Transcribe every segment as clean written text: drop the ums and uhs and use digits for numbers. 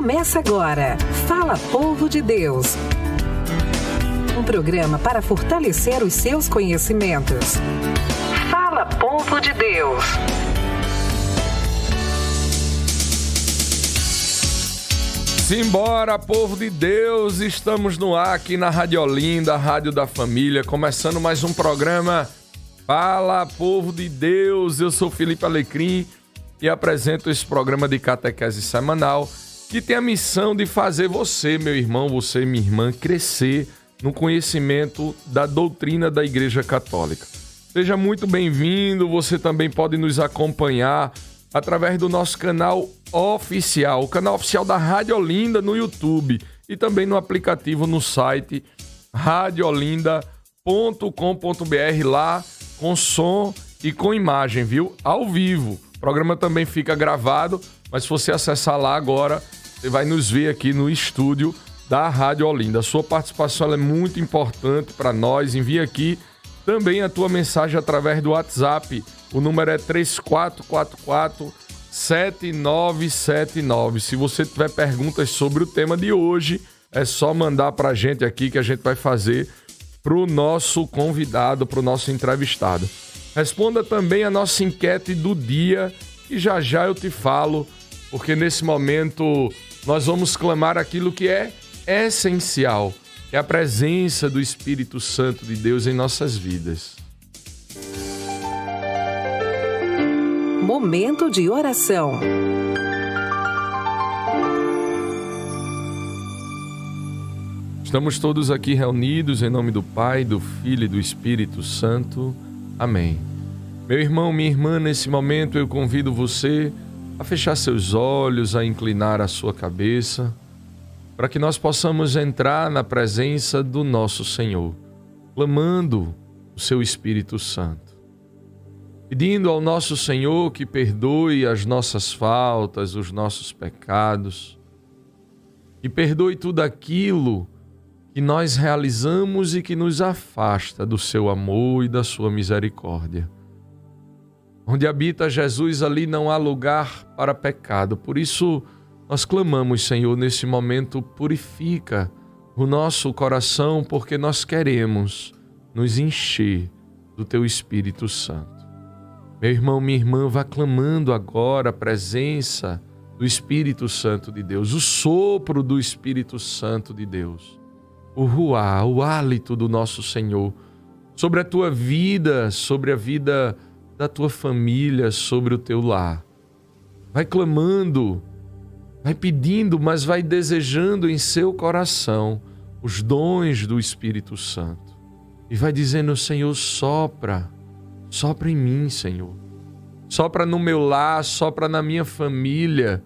Começa agora, Fala Povo de Deus. Um programa para fortalecer os seus conhecimentos. Fala Povo de Deus. Simbora, povo de Deus, estamos no ar aqui na Rádio Olinda, a Rádio da Família, começando mais um programa Fala, Povo de Deus. Eu sou Felipe Alecrim e apresento esse programa de catequese semanal que tem a missão de fazer você, meu irmão, você, minha irmã, crescer no conhecimento da doutrina da Igreja Católica. Seja muito bem-vindo, você também pode nos acompanhar através do nosso canal oficial, o canal oficial da Rádio Olinda no YouTube e também no aplicativo no site radioolinda.com.br, lá com som e com imagem, viu? Ao vivo. O programa também fica gravado, mas se você acessar lá agora, você vai nos ver aqui no estúdio da Rádio Olinda. A sua participação é muito importante para nós. Envia aqui também a tua mensagem através do WhatsApp. O número é 3444-7979. Se você tiver perguntas sobre o tema de hoje, é só mandar para a gente aqui que a gente vai fazer para o nosso convidado, para o nosso entrevistado. Responda também a nossa enquete do dia e já eu te falo, porque nesse momento nós vamos clamar aquilo que é essencial, que é a presença do Espírito Santo de Deus em nossas vidas. Momento de oração. Estamos todos aqui reunidos em nome do Pai, do Filho e do Espírito Santo. Amém. Meu irmão, minha irmã, nesse momento eu convido você a fechar seus olhos, a inclinar a sua cabeça, para que nós possamos entrar na presença do nosso Senhor, clamando o seu Espírito Santo. Pedindo ao nosso Senhor que perdoe as nossas faltas, os nossos pecados, que perdoe tudo aquilo que nós realizamos e que nos afasta do seu amor e da sua misericórdia. Onde habita Jesus, ali não há lugar para pecado. Por isso, nós clamamos, Senhor, nesse momento, purifica o nosso coração, porque nós queremos nos encher do Teu Espírito Santo. Meu irmão, minha irmã, vá clamando agora a presença do Espírito Santo de Deus, o sopro do Espírito Santo de Deus, o ruá, o hálito do nosso Senhor, sobre a tua vida, sobre a vida da tua família, sobre o teu lar. Vai clamando, vai pedindo, mas vai desejando em seu coração os dons do Espírito Santo. E vai dizendo, Senhor, sopra em mim, Senhor. Sopra no meu lar, sopra na minha família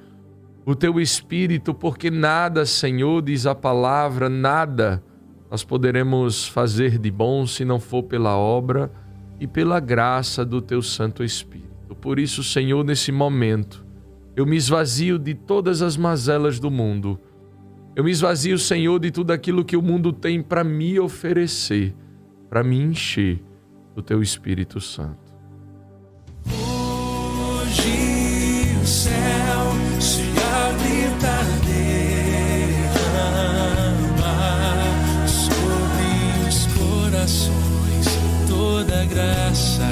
o teu Espírito, porque nada, Senhor, diz a palavra, nada nós poderemos fazer de bom se não for pela obra e pela graça do teu Santo Espírito. Por isso, Senhor, nesse momento, eu me esvazio de todas as mazelas do mundo. Eu me esvazio, Senhor, de tudo aquilo que o mundo tem para me oferecer, para me encher do teu Espírito Santo. Hoje o céu se abre para derramar sobre os corações toda graça.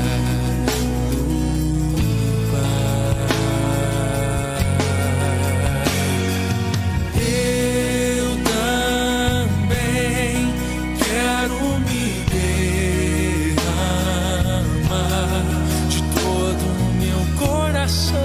Eu também quero me derramar de todo o meu coração.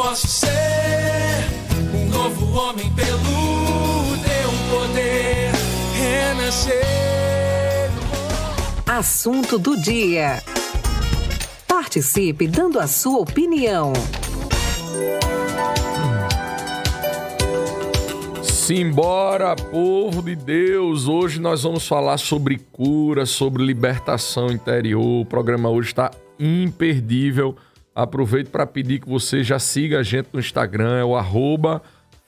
posso ser um novo homem pelo teu poder renascer. Assunto do dia. Participe dando a sua opinião. Simbora, povo de Deus! Hoje nós vamos falar sobre cura, sobre libertação interior. O programa hoje está imperdível. Aproveito para pedir que você já siga a gente no Instagram, é o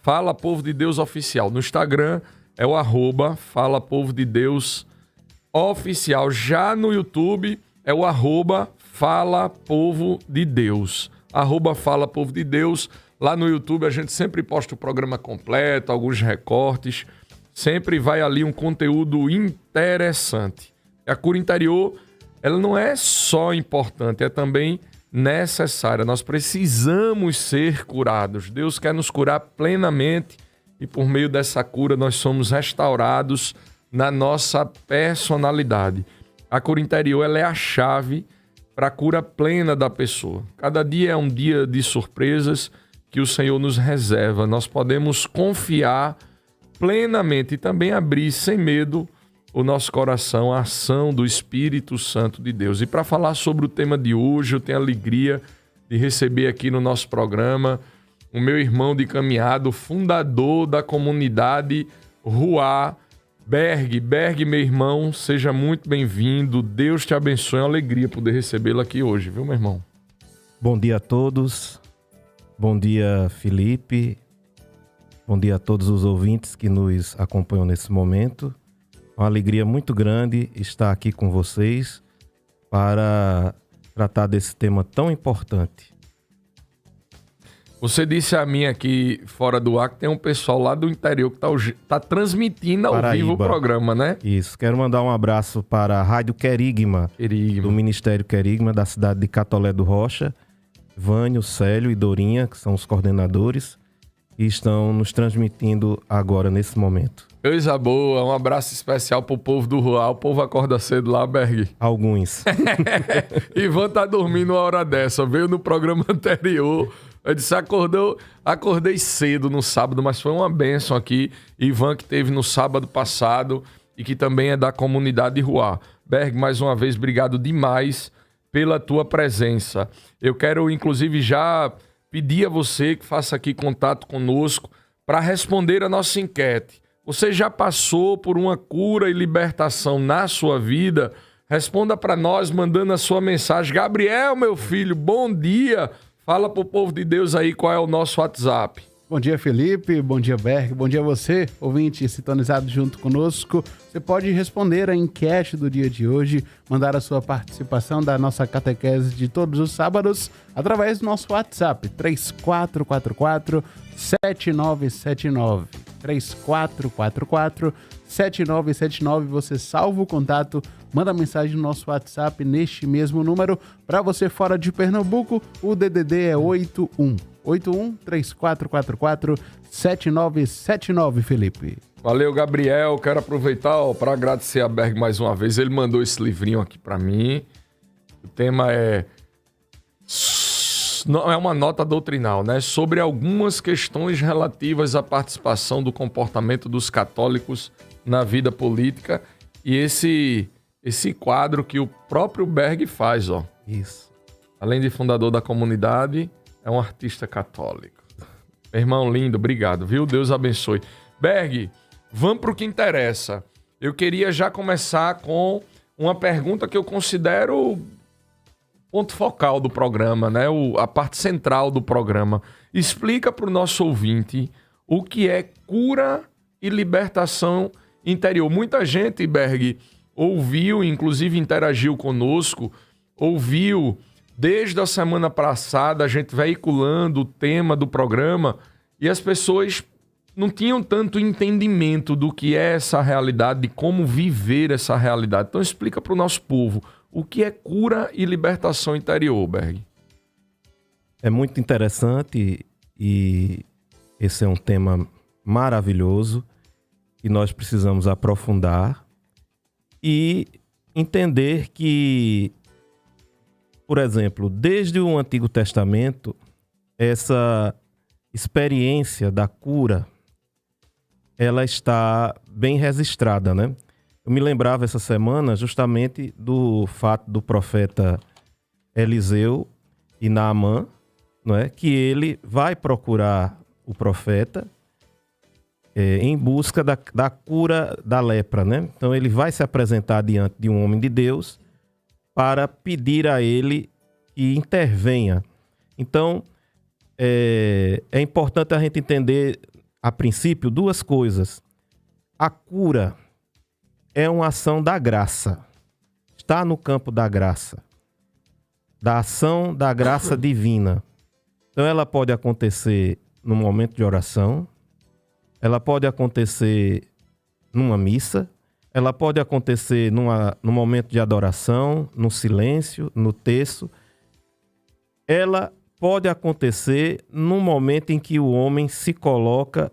@Fala Povo de Deus Oficial. No Instagram é o @Fala Povo de Deus Oficial. Já no YouTube é o @Fala Povo de Deus. @Fala Povo de Deus. Lá no YouTube a gente sempre posta o programa completo, alguns recortes. Sempre vai ali um conteúdo interessante. A cura interior, ela não é só importante, é também necessária. Nós precisamos ser curados. Deus quer nos curar plenamente e por meio dessa cura nós somos restaurados na nossa personalidade. A cura interior, ela é a chave para a cura plena da pessoa. Cada dia é um dia de surpresas que o Senhor nos reserva. Nós podemos confiar plenamente e também abrir sem medo o nosso coração à ação do Espírito Santo de Deus. E para falar sobre o tema de hoje, eu tenho a alegria de receber aqui no nosso programa o meu irmão de caminhada, o fundador da comunidade Ruá, Berg. Berg, meu irmão, seja muito bem-vindo. Deus te abençoe. É uma alegria poder recebê-lo aqui hoje, viu, meu irmão? Bom dia a todos. Bom dia, Felipe. Bom dia a todos os ouvintes que nos acompanham nesse momento. Uma alegria muito grande estar aqui com vocês para tratar desse tema tão importante. Você disse a mim aqui, fora do ar, que tem um pessoal lá do interior que tá transmitindo ao Paraíba. vivo o programa, né? Isso. Quero mandar um abraço para a Rádio Querigma, do Ministério Querigma, da cidade de Catolé do Rocha. Vânio, Célio e Dorinha, que são os coordenadores, e estão nos transmitindo agora, nesse momento. Coisa boa, um abraço especial pro povo do Rural. O povo acorda cedo lá, Berg. Alguns. Ivan tá dormindo uma hora dessa, veio no programa anterior. Eu disse, acordei cedo no sábado, mas foi uma bênção aqui. Ivan, que teve no sábado passado e que também é da comunidade Ruá. Berg, mais uma vez, obrigado demais pela tua presença. Eu quero, inclusive, já pedir a você que faça aqui contato conosco para responder a nossa enquete. Você já passou por uma cura e libertação na sua vida? Responda para nós mandando a sua mensagem. Gabriel, meu filho, bom dia. Fala pro povo de Deus aí qual é o nosso WhatsApp. Bom dia, Felipe. Bom dia, Berg. Bom dia a você, ouvinte sintonizado junto conosco. Você pode responder a enquete do dia de hoje, mandar a sua participação da nossa catequese de todos os sábados através do nosso WhatsApp, 3444-7979. 3444-7979. Você salva o contato, manda mensagem no nosso WhatsApp neste mesmo número. Para você fora de Pernambuco, o DDD é 81-3444-7979, Felipe. Valeu, Gabriel. Quero aproveitar para agradecer a Berg mais uma vez. Ele mandou esse livrinho aqui para mim. O tema é uma nota doutrinal, né? Sobre algumas questões relativas à participação do comportamento dos católicos na vida política. E esse quadro que o próprio Berg faz, ó. Isso. Além de fundador da comunidade, é um artista católico. Meu irmão lindo, obrigado, viu? Deus abençoe. Berg, vamos para o que interessa. Eu queria já começar com uma pergunta que eu considero ponto focal do programa, né? A parte central do programa. Explica para o nosso ouvinte o que é cura e libertação interior. Muita gente, Berg, ouviu, inclusive interagiu conosco, ouviu desde a semana passada a gente veiculando o tema do programa e as pessoas não tinham tanto entendimento do que é essa realidade, de como viver essa realidade. Então explica para o nosso povo o que é cura e libertação interior, Berg. É muito interessante e esse é um tema maravilhoso que nós precisamos aprofundar e entender que, por exemplo, desde o Antigo Testamento, essa experiência da cura, ela está bem registrada, né? Eu me lembrava essa semana justamente do fato do profeta Eliseu e Naamã, não é? Que ele vai procurar o profeta em busca da cura da lepra, né? Então ele vai se apresentar diante de um homem de Deus para pedir a ele que intervenha. Então é importante a gente entender, a princípio, duas coisas. A cura é uma ação da graça, está no campo da graça, da ação da graça divina. Então ela pode acontecer no momento de oração, ela pode acontecer numa missa, ela pode acontecer no momento de adoração, no silêncio, no terço. Ela pode acontecer no momento em que o homem se coloca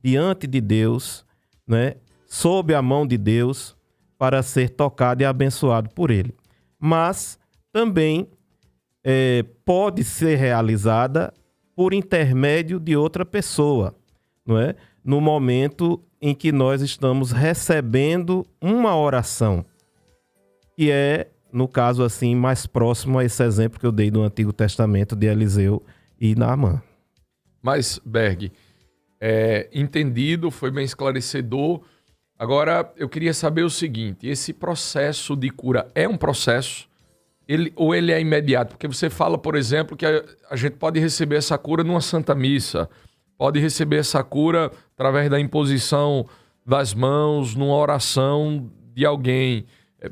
diante de Deus, né, sob a mão de Deus, para ser tocado e abençoado por Ele. Mas também pode ser realizada por intermédio de outra pessoa, não é? No momento em que nós estamos recebendo uma oração, que é, no caso assim, mais próximo a esse exemplo que eu dei do Antigo Testamento de Eliseu e Naamã. Mas, Berg, entendido, foi bem esclarecedor. Agora, eu queria saber o seguinte, esse processo de cura é um processo, ou ele é imediato? Porque você fala, por exemplo, que a gente pode receber essa cura numa Santa Missa, pode receber essa cura através da imposição das mãos, numa oração de alguém.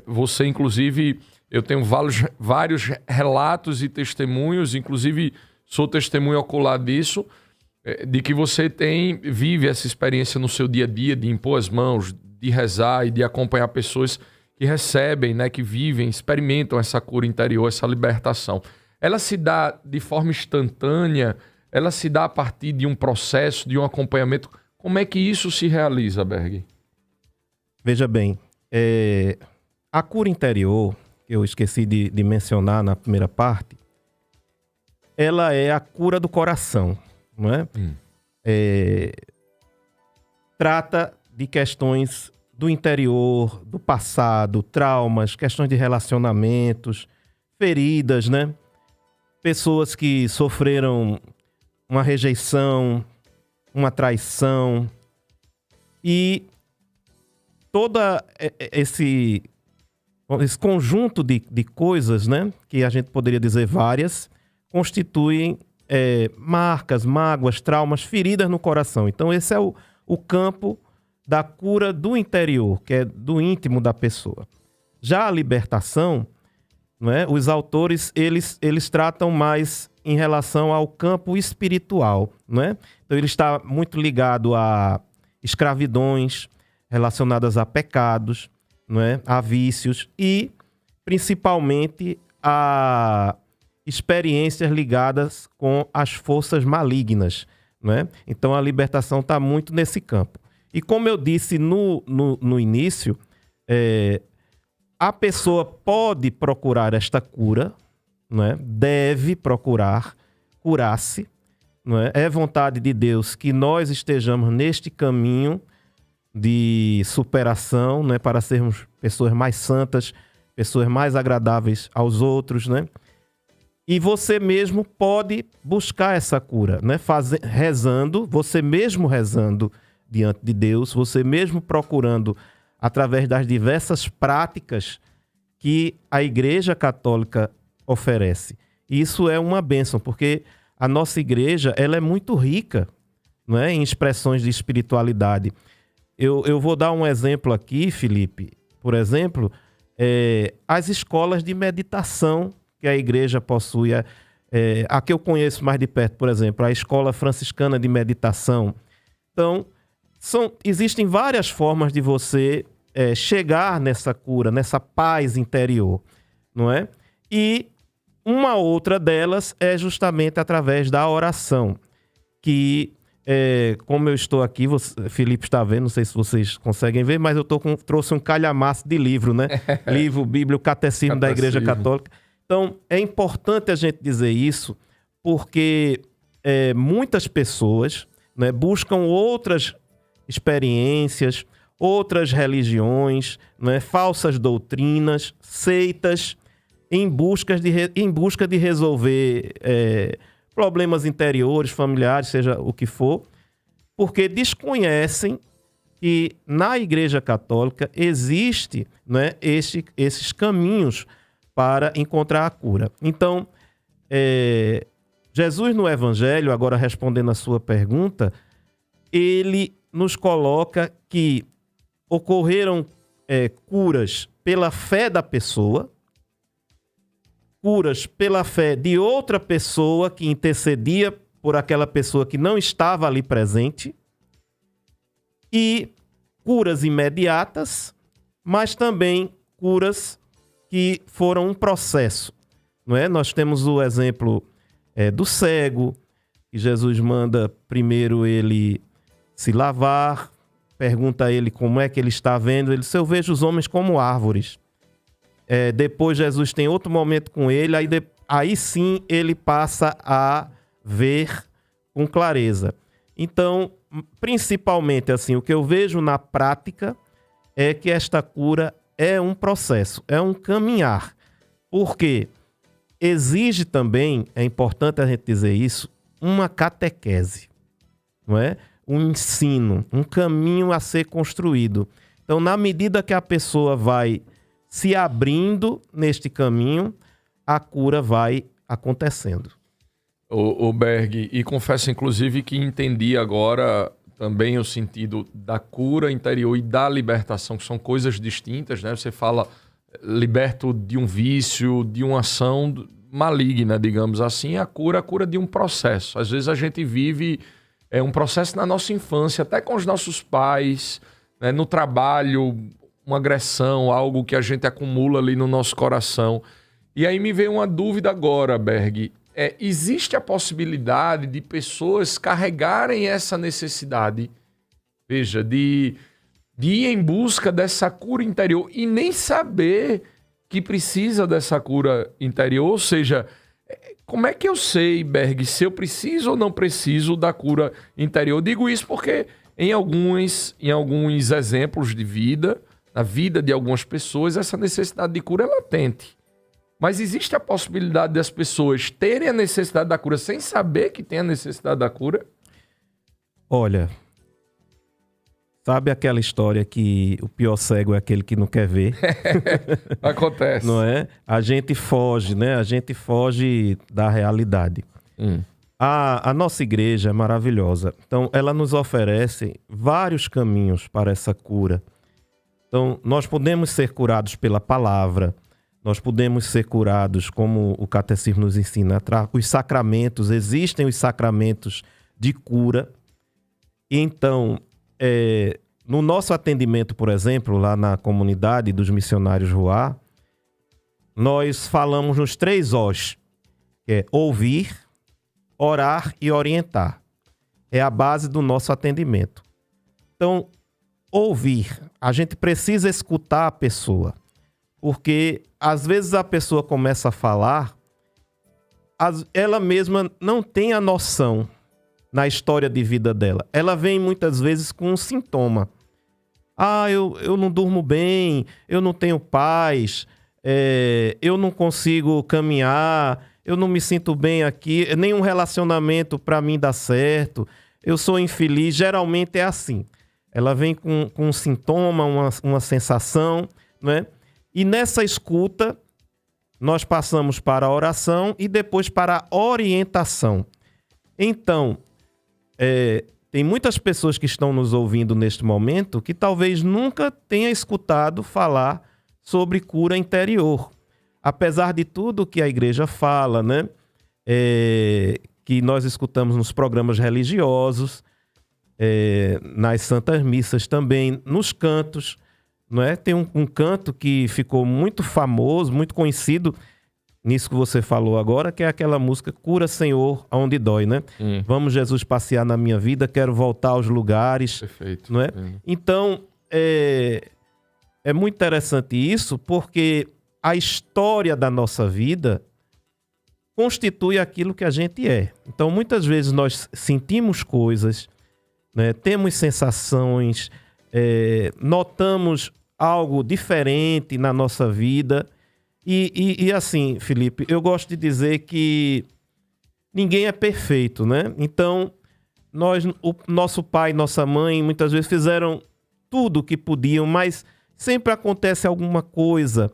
Você, inclusive, eu tenho vários relatos e testemunhos, inclusive sou testemunho ocular disso, de que você vive essa experiência no seu dia a dia, de impor as mãos, de rezar e de acompanhar pessoas que recebem, né, que vivem, experimentam essa cura interior, essa libertação. Ela se dá de forma instantânea? Ela se dá a partir de um processo, de um acompanhamento? Como é que isso se realiza, Berg? Veja bem, a cura interior, que eu esqueci de mencionar na primeira parte, ela é a cura do coração, não é? Trata de questões do interior, do passado, traumas, questões de relacionamentos, feridas, né? Pessoas que sofreram uma rejeição, uma traição, e todo esse conjunto de coisas, né, que a gente poderia dizer várias, constituem marcas, mágoas, traumas, feridas no coração. Então esse é o campo da cura do interior, que é do íntimo da pessoa. Já a libertação, não é? Os autores eles tratam mais em relação ao campo espiritual, não é? Então ele está muito ligado a escravidões relacionadas a pecados, não é? A vícios e principalmente a experiências ligadas com as forças malignas, não é? Então a libertação está muito nesse campo. E como eu disse no início, a pessoa pode procurar esta cura, não é? Deve procurar curar-se, não é? É vontade de Deus que nós estejamos neste caminho de superação, né? Para sermos pessoas mais santas, pessoas mais agradáveis aos outros, né? E você mesmo pode buscar essa cura, né? Rezando, você mesmo rezando diante de Deus, você mesmo procurando através das diversas práticas que a Igreja Católica oferece. Isso é uma bênção, porque a nossa igreja ela é muito rica, não é? Em expressões de espiritualidade. Eu vou dar um exemplo aqui, Felipe. Por exemplo, as escolas de meditação que a igreja possui. A que eu conheço mais de perto, por exemplo, a Escola Franciscana de Meditação. Então, existem várias formas de você chegar nessa cura, nessa paz interior, não é? E uma outra delas é justamente através da oração, que, como eu estou aqui, Felipe está vendo, não sei se vocês conseguem ver, mas eu trouxe um calhamaço de livro, né? Livro, Bíblia, Catecismo da Igreja Católica. Então, é importante a gente dizer isso, porque muitas pessoas, né, buscam outras experiências, outras religiões, né, falsas doutrinas, seitas, em busca de resolver problemas interiores, familiares, seja o que for, porque desconhecem que na Igreja Católica existe, né, esses caminhos para encontrar a cura. Então, Jesus no Evangelho, agora respondendo a sua pergunta, ele nos coloca que ocorreram curas pela fé da pessoa, curas pela fé de outra pessoa que intercedia por aquela pessoa que não estava ali presente, e curas imediatas, mas também curas que foram um processo, não é? Nós temos o exemplo do cego, que Jesus manda primeiro ele se lavar, pergunta a ele como é que ele está vendo, ele diz: eu vejo os homens como árvores. Depois Jesus tem outro momento com ele, aí sim ele passa a ver com clareza. Então, principalmente assim, o que eu vejo na prática é que esta cura é um processo, é um caminhar, porque exige também, é importante a gente dizer isso, uma catequese, não é? Um ensino, um caminho a ser construído. Então, na medida que a pessoa vai se abrindo neste caminho, a cura vai acontecendo. O Berg, e confesso inclusive que entendi agora também o sentido da cura interior e da libertação, que são coisas distintas, né? Você fala liberto de um vício, de uma ação maligna, digamos assim, a cura de um processo. Às vezes a gente vive um processo na nossa infância, até com os nossos pais, né? No trabalho, uma agressão, algo que a gente acumula ali no nosso coração. E aí me veio uma dúvida agora, Berg. Existe a possibilidade de pessoas carregarem essa necessidade, veja, de ir em busca dessa cura interior e nem saber que precisa dessa cura interior? Ou seja, como é que eu sei, Berg, se eu preciso ou não preciso da cura interior? Eu digo isso porque em alguns exemplos de vida, na vida de algumas pessoas, essa necessidade de cura é latente. Mas existe a possibilidade das pessoas terem a necessidade da cura sem saber que tem a necessidade da cura? Olha, sabe aquela história que o pior cego é aquele que não quer ver? Acontece. Não é? A gente foge, né? A gente foge da realidade. A nossa igreja é maravilhosa. Então, ela nos oferece vários caminhos para essa cura. Então, nós podemos ser curados pela palavra, nós podemos ser curados, como o catecismo nos ensina, os sacramentos, existem os sacramentos de cura. Então, no nosso atendimento, por exemplo, lá na comunidade dos missionários Ruá, nós falamos nos 3 Os, que é ouvir, orar e orientar. É a base do nosso atendimento. Então, ouvir, a gente precisa escutar a pessoa, porque às vezes a pessoa começa a falar, ela mesma não tem a noção na história de vida dela. Ela vem muitas vezes com um sintoma. Eu não durmo bem, eu não tenho paz, eu não consigo caminhar, eu não me sinto bem aqui, nenhum relacionamento para mim dá certo, eu sou infeliz. Geralmente é assim. Ela vem com um sintoma, uma sensação, né? E nessa escuta, nós passamos para a oração e depois para a orientação. Então, tem muitas pessoas que estão nos ouvindo neste momento que talvez nunca tenha escutado falar sobre cura interior. Apesar de tudo que a igreja fala, né? Que nós escutamos nos programas religiosos, nas santas missas também, nos cantos, não é? Tem um canto que ficou muito famoso, muito conhecido, nisso que você falou agora, que é aquela música Cura, Senhor, aonde dói, né? Vamos, Jesus, passear na minha vida, quero voltar aos lugares. Perfeito. Não é? Então, é muito interessante isso, porque a história da nossa vida constitui aquilo que a gente é. Então, muitas vezes nós sentimos coisas, né, temos sensações, notamos algo diferente na nossa vida. E assim, Felipe, eu gosto de dizer que ninguém é perfeito, né? Então, nosso pai e nossa mãe muitas vezes fizeram tudo o que podiam, mas sempre acontece alguma coisa.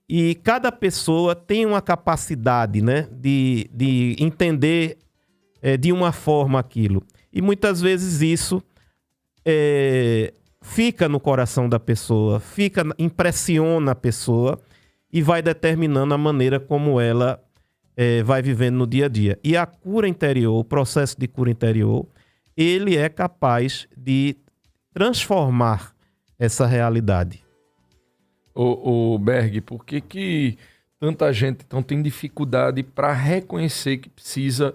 E cada pessoa tem uma capacidade, né, de entender de uma forma aquilo. E muitas vezes isso fica no coração da pessoa, impressiona a pessoa e vai determinando a maneira como ela vai vivendo no dia a dia. E a cura interior, o processo de cura interior, ele é capaz de transformar essa realidade. O Berg, por que tanta gente então tem dificuldade para reconhecer que precisa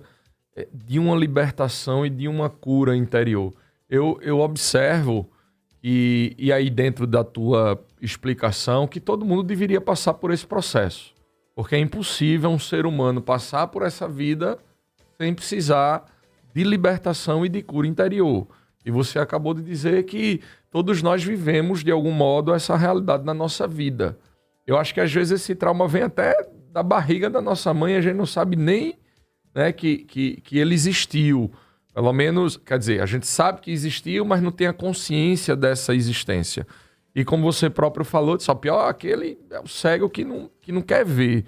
de uma libertação e de uma cura interior? Eu observo, e aí dentro da tua explicação, que todo mundo deveria passar por esse processo. Porque é impossível um ser humano passar por essa vida sem precisar de libertação e de cura interior. E você acabou de dizer que todos nós vivemos, de algum modo, essa realidade na nossa vida. Eu acho que às vezes esse trauma vem até da barriga da nossa mãe, a gente não sabe nem, né, que ele existiu. Pelo menos, quer dizer, a gente sabe que existiu, mas não tem a consciência dessa existência. E como você próprio falou, só pior, aquele é o cego que não quer ver.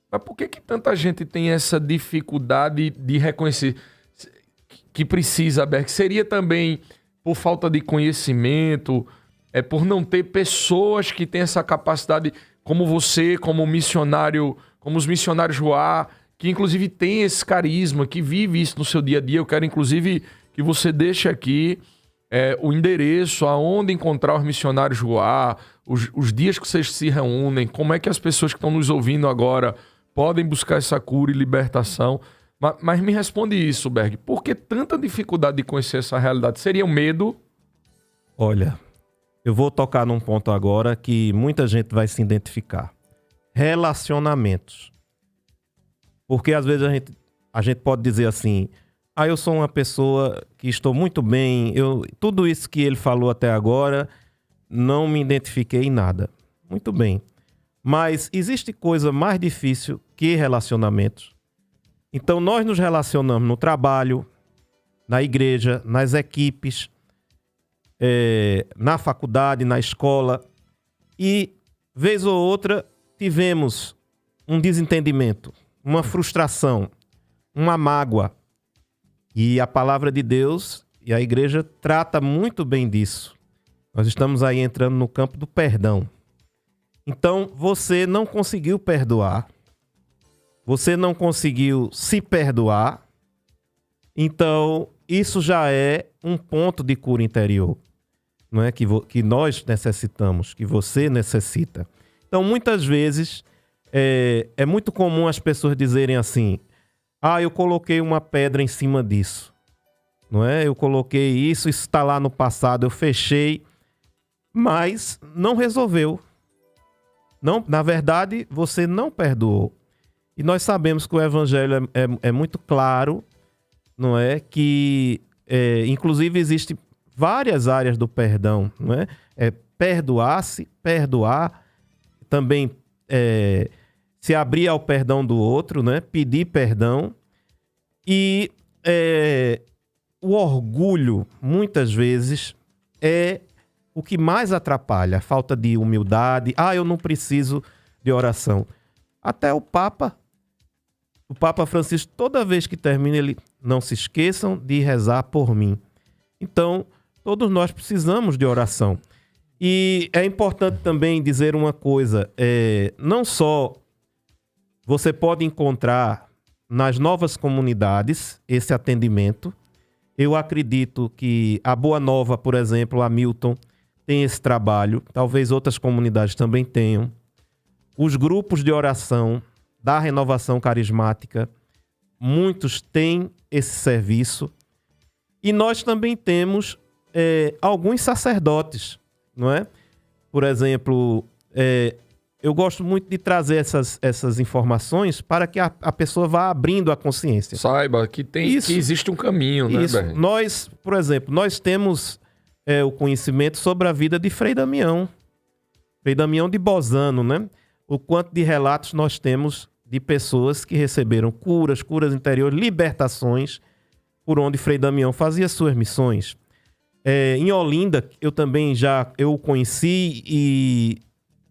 Mas por que tanta gente tem essa dificuldade de reconhecer que precisa, Berg? Seria também por falta de conhecimento, por não ter pessoas que têm essa capacidade, como você, como missionário, como os missionários Joá, que inclusive tem esse carisma, que vive isso no seu dia a dia. Eu quero inclusive que você deixe aqui o endereço, aonde encontrar os missionários Joá, os dias que vocês se reúnem, como é que as pessoas que estão nos ouvindo agora podem buscar essa cura e libertação. Mas me responde isso, Berg. Por que tanta dificuldade de conhecer essa realidade? Seria o medo? Olha, eu vou tocar num ponto agora que muita gente vai se identificar. Relacionamentos. Porque às vezes a gente pode dizer assim, eu sou uma pessoa que estou muito bem, tudo isso que ele falou até agora, não me identifiquei em nada. Muito bem. Mas existe coisa mais difícil que relacionamentos. Então nós nos relacionamos no trabalho, na igreja, nas equipes, na faculdade, na escola. E, vez ou outra, tivemos um desentendimento, uma frustração, uma mágoa. E a palavra de Deus e a igreja trata muito bem disso. Nós estamos aí entrando no campo do perdão. Então, você não conseguiu perdoar. Você não conseguiu se perdoar. Então, isso já é um ponto de cura interior, não é? Que nós necessitamos, que você necessita. Então, muitas vezes, é muito comum as pessoas dizerem assim, eu coloquei uma pedra em cima disso, não é? Eu coloquei isso está lá no passado, eu fechei, mas não resolveu. Não, na verdade, você não perdoou. E nós sabemos que o evangelho é muito claro, não é? Que, inclusive, existem várias áreas do perdão, não é? Perdoar-se, perdoar, também se abrir ao perdão do outro, né? Pedir perdão. E o orgulho, muitas vezes, é o que mais atrapalha. A falta de humildade. Eu não preciso de oração. Até o Papa Francisco, toda vez que termina, ele: não se esqueçam de rezar por mim. Então, todos nós precisamos de oração. E é importante também dizer uma coisa, não só você pode encontrar nas novas comunidades esse atendimento. Eu acredito que a Boa Nova, por exemplo, a Milton, tem esse trabalho, talvez outras comunidades também tenham. Os grupos de oração da Renovação Carismática, muitos têm esse serviço. E nós também temos alguns sacerdotes, não é? Por exemplo, eu gosto muito de trazer essas informações para que a pessoa vá abrindo a consciência. Saiba que que existe um caminho, né, Isso. Berg? Nós, por exemplo, nós temos o conhecimento sobre a vida de Frei Damião. Frei Damião de Bozano, né? O quanto de relatos nós temos de pessoas que receberam curas interiores, libertações, por onde Frei Damião fazia suas missões. Em Olinda, eu também eu o conheci e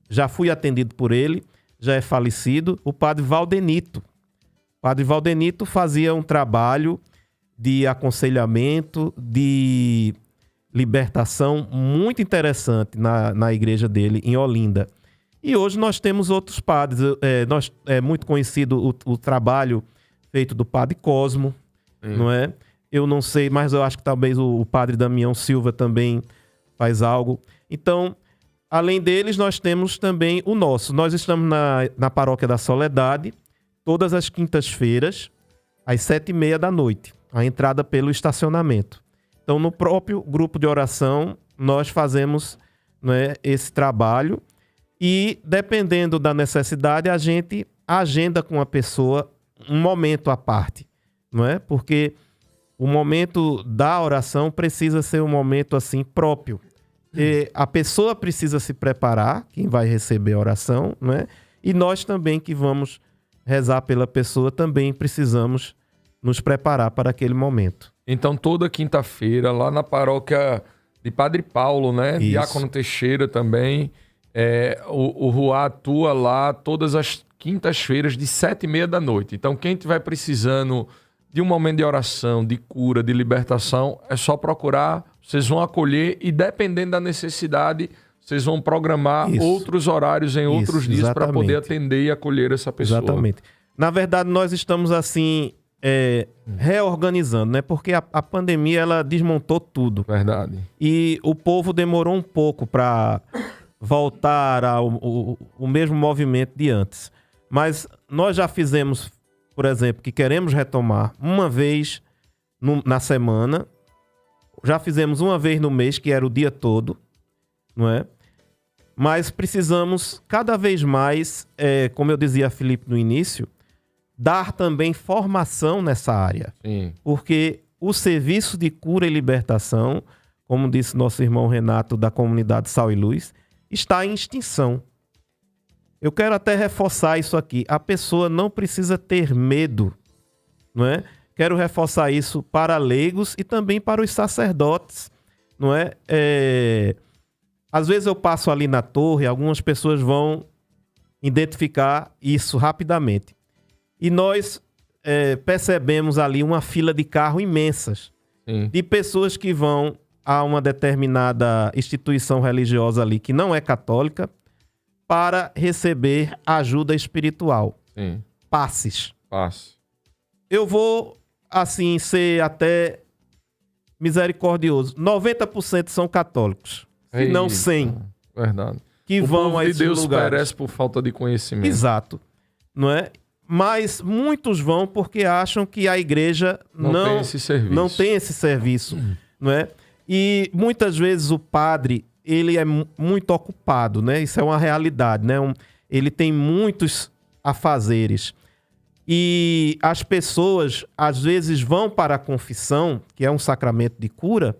já fui atendido por ele, já é falecido, o padre Valdenito. O padre Valdenito fazia um trabalho de aconselhamento, de libertação muito interessante na igreja dele, em Olinda. E hoje nós temos outros padres. É muito conhecido o trabalho feito do padre Cosmo, não é? Eu não sei, mas eu acho que talvez o padre Damião Silva também faz algo. Então, além deles, nós temos também o nosso. Nós estamos na Paróquia da Soledade, todas as quintas-feiras, às 7h30 da noite. A entrada pelo estacionamento. Então, no próprio grupo de oração, nós fazemos, né, esse trabalho. E, dependendo da necessidade, a gente agenda com a pessoa um momento à parte, não é? Porque o momento da oração precisa ser um momento assim próprio. E a pessoa precisa se preparar, quem vai receber a oração, né? E nós também que vamos rezar pela pessoa também precisamos nos preparar para aquele momento. Então, toda quinta-feira, lá na paróquia de Padre Paulo, né? Isso. Diácono Teixeira também. O Ruá atua lá todas as quintas-feiras de 7h30 da noite. Então, quem estiver precisando de um momento de oração, de cura, de libertação, é só procurar, vocês vão acolher e, dependendo da necessidade, vocês vão programar outros horários em outros dias para poder atender e acolher essa pessoa. Exatamente. Na verdade, nós estamos assim reorganizando, né? Porque a pandemia, ela desmontou tudo. Verdade. E o povo demorou um pouco para voltar ao mesmo movimento de antes. Mas nós já fizemos, por exemplo, que queremos retomar uma vez na semana. Já fizemos uma vez no mês, que era o dia todo, não é? Mas precisamos cada vez mais, como eu dizia a Felipe no início, dar também formação nessa área. Sim. Porque o serviço de cura e libertação, como disse nosso irmão Renato da comunidade Sal e Luz, está em extinção. Eu quero até reforçar isso aqui. A pessoa não precisa ter medo, não é? Quero reforçar isso para leigos e também para os sacerdotes, não é? Às vezes eu passo ali na torre, algumas pessoas vão identificar isso rapidamente. E nós percebemos ali uma fila de carro imensas, de pessoas que vão a uma determinada instituição religiosa ali, que não é católica, para receber ajuda espiritual. Sim. Passes. Passe. Eu vou, assim, ser até misericordioso. 90% são católicos, se não 100%. Verdade. Que o vão povo a de esses Deus lugares. perece por falta de conhecimento. Exato. Não é? Mas muitos vão porque acham que a igreja não tem esse serviço. Não tem esse serviço, não é? E muitas vezes o padre, ele é muito ocupado, né? Isso é uma realidade, né? Ele tem muitos afazeres. E as pessoas, às vezes, vão para a confissão, que é um sacramento de cura,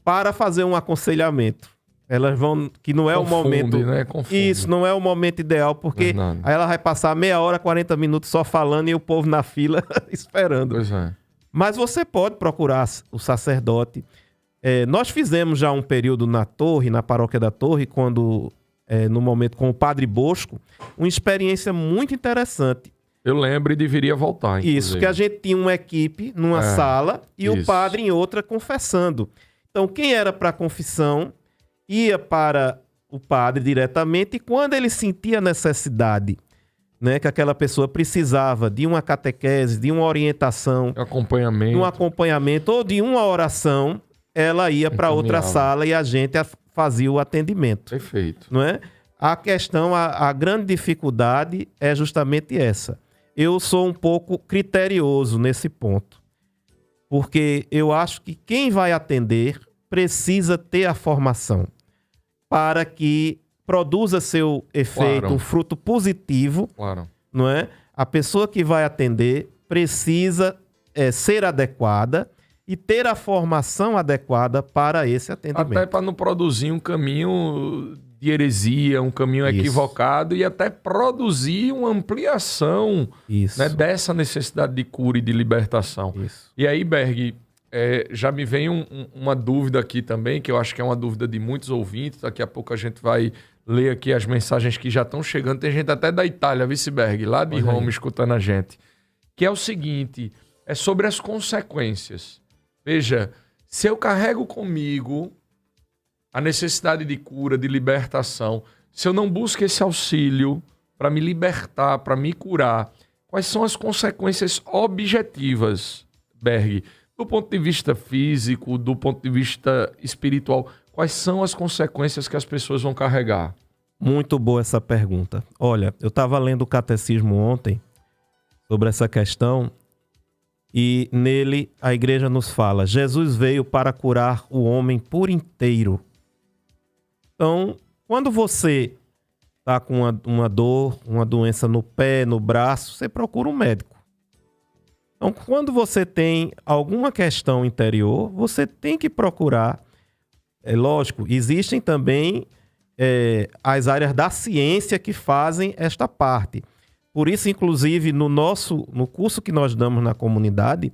para fazer um aconselhamento. Elas vão, que não é o momento... né? Confunde. Isso, não é o momento ideal, porque Verdade. aí ela vai passar meia hora, 40 minutos só falando e o povo na fila esperando. Pois é. Mas você pode procurar o sacerdote. Nós fizemos já um período na Torre, na Paróquia da Torre, quando, no momento com o Padre Bosco, uma experiência muito interessante. Eu lembro e deveria voltar, inclusive. Isso, que a gente tinha uma equipe numa sala e o padre em outra confessando. Então, quem era para a confissão ia para o padre diretamente e quando ele sentia a necessidade, né, que aquela pessoa precisava de uma catequese, de uma orientação, de um acompanhamento ou de uma oração, ela ia para outra sala e a gente fazia o atendimento. Perfeito. Não é? A questão, a grande dificuldade é justamente essa. Eu sou um pouco criterioso nesse ponto, porque eu acho que quem vai atender precisa ter a formação para que produza seu efeito, Claro. um fruto positivo, Claro. não é? A pessoa que vai atender precisa ser adequada e ter a formação adequada para esse atendimento. Até para não produzir um caminho de heresia, um caminho Isso. equivocado, e até produzir uma ampliação, Isso. né, dessa necessidade de cura e de libertação. Isso. E aí, Berg, já me vem uma dúvida aqui também, que eu acho que é uma dúvida de muitos ouvintes. Daqui a pouco a gente vai ler aqui as mensagens que já estão chegando. Tem gente até da Itália, Vice-Berg, lá de Olha Roma, aí. escutando a gente. Que é o seguinte, é sobre as consequências. Veja, se eu carrego comigo a necessidade de cura, de libertação, se eu não busco esse auxílio para me libertar, para me curar, quais são as consequências objetivas, Berg? Do ponto de vista físico, do ponto de vista espiritual, quais são as consequências que as pessoas vão carregar? Muito boa essa pergunta. Olha, eu estava lendo o catecismo ontem sobre essa questão e nele a igreja nos fala: Jesus veio para curar o homem por inteiro. Então, quando você está com uma dor, uma doença no pé, no braço, você procura um médico. Então, quando você tem alguma questão interior, você tem que procurar. É lógico, existem também as áreas da ciência que fazem esta parte. Por isso, inclusive, no curso que nós damos na comunidade,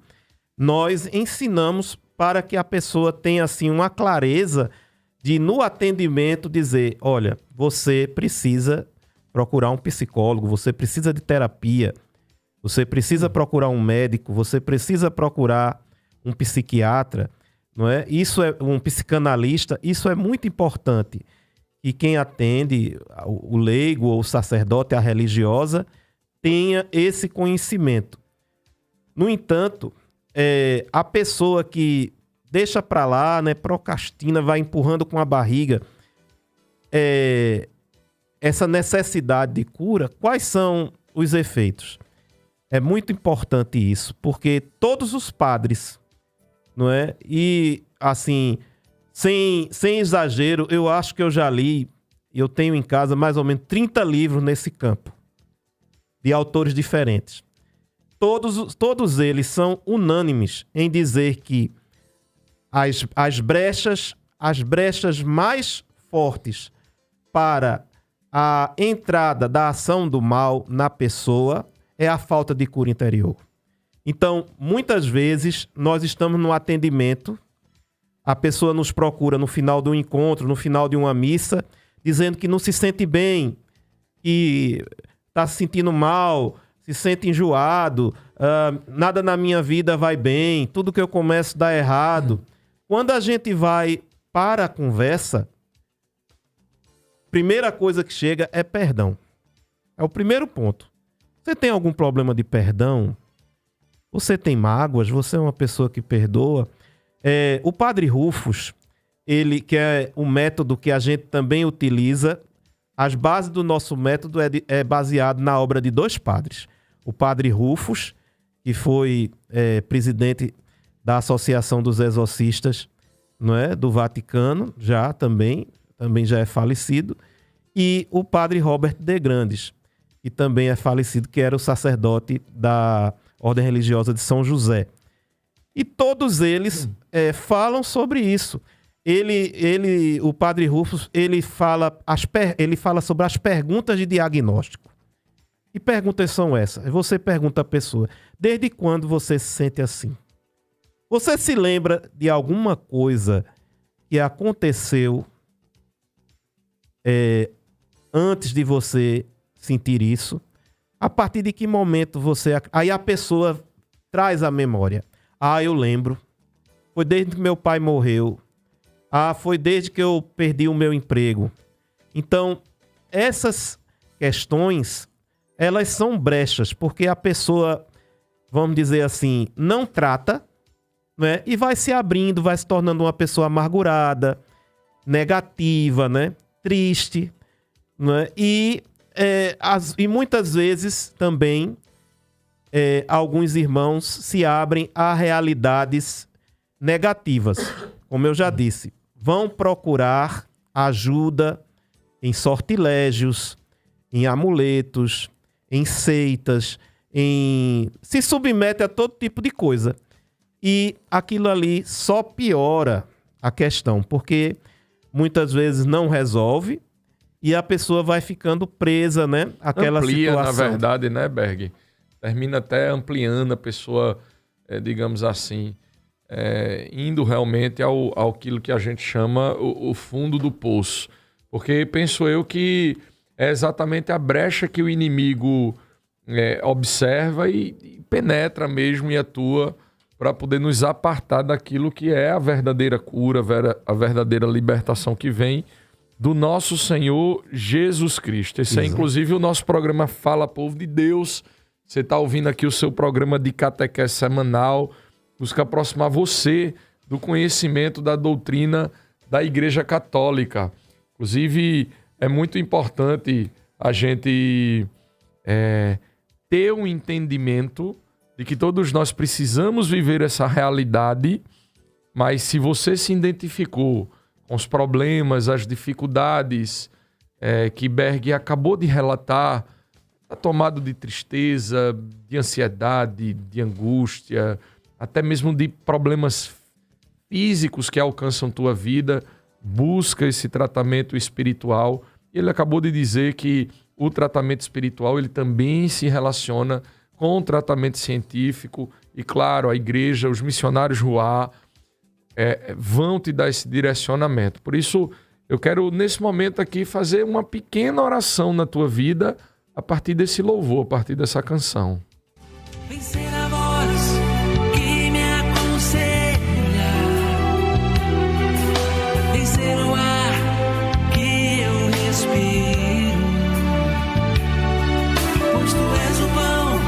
nós ensinamos para que a pessoa tenha assim, uma clareza de, no atendimento, dizer: olha, você precisa procurar um psicólogo, você precisa de terapia, você precisa procurar um médico, você precisa procurar um psiquiatra, não é? Isso é um psicanalista, isso é muito importante. E quem atende, o leigo ou o sacerdote, a religiosa, tenha esse conhecimento. No entanto, a pessoa que deixa para lá, né, procrastina, vai empurrando com a barriga, essa necessidade de cura, quais são os efeitos? É muito importante isso, porque todos os padres, não é? E, assim, sem exagero, eu acho que eu já li, eu tenho em casa mais ou menos 30 livros nesse campo, de autores diferentes. Todos eles são unânimes em dizer que as brechas mais fortes para a entrada da ação do mal na pessoa é a falta de cura interior. Então, muitas vezes, nós estamos no atendimento, a pessoa nos procura no final do encontro, no final de uma missa, dizendo que não se sente bem, que está se sentindo mal, se sente enjoado, nada na minha vida vai bem, tudo que eu começo dá errado. Quando a gente vai para a conversa, primeira coisa que chega é perdão. É o primeiro ponto. Você tem algum problema de perdão? Você tem mágoas? Você é uma pessoa que perdoa? O Padre Rufus, ele, que é um método que a gente também utiliza, as bases do nosso método é baseado na obra de 2 padres. O Padre Rufus, que foi presidente da Associação dos Exorcistas, não é, do Vaticano, também já é falecido, e o Padre Robert de Grandes, que também é falecido, que era o sacerdote da Ordem Religiosa de São José. E todos eles falam sobre isso. O Padre Rufus, ele fala sobre as perguntas de diagnóstico. Que perguntas são essas? Você pergunta à pessoa: desde quando você se sente assim? Você se lembra de alguma coisa que aconteceu antes de você sentir isso? A partir de que momento você... Aí a pessoa traz a memória. Eu lembro. Foi desde que meu pai morreu. Foi desde que eu perdi o meu emprego. Então, essas questões, elas são brechas, porque a pessoa, vamos dizer assim, não trata, né? E vai se abrindo, vai se tornando uma pessoa amargurada, negativa, né? Triste, né? E muitas vezes também alguns irmãos se abrem a realidades negativas. Como eu já disse, vão procurar ajuda em sortilégios, em amuletos, em seitas, se submete a todo tipo de coisa. E aquilo ali só piora a questão, porque muitas vezes não resolve e a pessoa vai ficando presa, né? Àquela Amplia, situação. na verdade, né, Berg? Termina até ampliando a pessoa, digamos assim, indo realmente ao aquilo que a gente chama o fundo do poço. Porque penso eu que é exatamente a brecha que o inimigo observa e penetra mesmo e atua para poder nos apartar daquilo que é a verdadeira cura, a verdadeira libertação que vem do nosso Senhor Jesus Cristo. Esse é inclusive o nosso programa Fala Povo de Deus. Você está ouvindo aqui o seu programa de catequese semanal, busca aproximar você do conhecimento da doutrina da Igreja Católica. Inclusive, é muito importante a gente ter um entendimento de que todos nós precisamos viver essa realidade, mas se você se identificou com os problemas, as dificuldades que Berg acabou de relatar, está tomado de tristeza, de ansiedade, de angústia, até mesmo de problemas físicos que alcançam tua vida, busca esse tratamento espiritual. Ele acabou de dizer que o tratamento espiritual ele também se relaciona com o tratamento científico e, claro, a igreja, os missionários Ruá vão te dar esse direcionamento. Por isso, eu quero, nesse momento aqui, fazer uma pequena oração na tua vida a partir desse louvor, a partir dessa canção. Vencer a voz que me aconselha, vencer o ar que eu respiro, pois tu és o pão